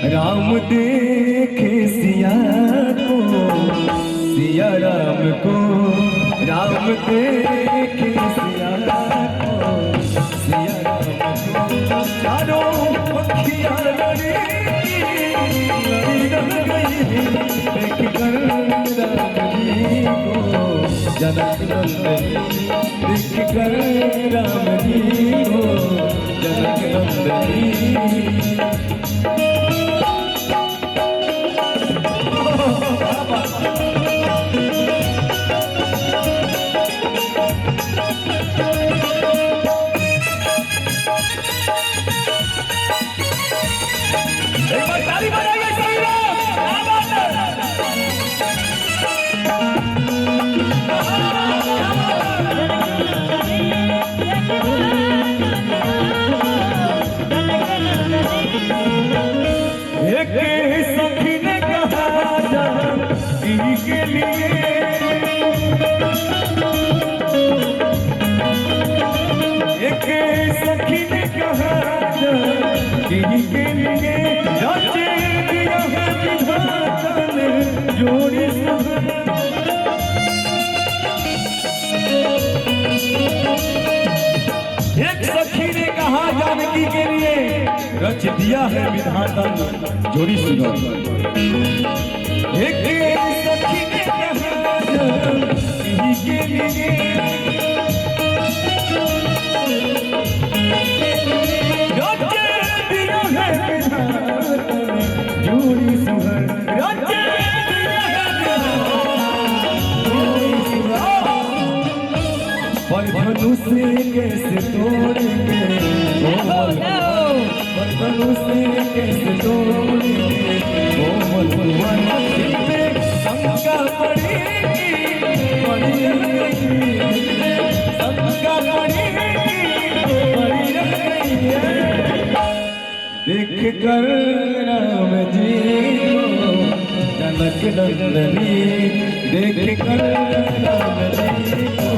राम देखे सिया को, सिया राम को, राम देखे सिया को, सिया राम को। चारों पक्षियां लड़ी रह गई, देख कर राम जी को जनक नंदनी, देख कर राम जी को जनक नंदनी। सखी ने कहा जानकी के लिए, एक सखी ने कहा जानकी के लिए, रचे दिया है विधाता ने जोड़ी सुहाग। एक सखी ने कहा जानकी के लिए, रच दिया है विधाता ने जोड़ी सुहाग। एक सखी ने कहा जानकी के लिए, रच दिया है विधाता ने जोड़ी सुहाग। रच दिया है जोड़ी सुहाग। पर धनुष कैसे तोड़ेंगे, धनुष कैसे तोड़ेंगे, कोमल भुवन में शंका पड़ेगी, पड़ी रहेगी, शंका पड़ेगी, पड़ी रहेगी। देख कर राम जी को जनक नंदनी, देख कर राम जी को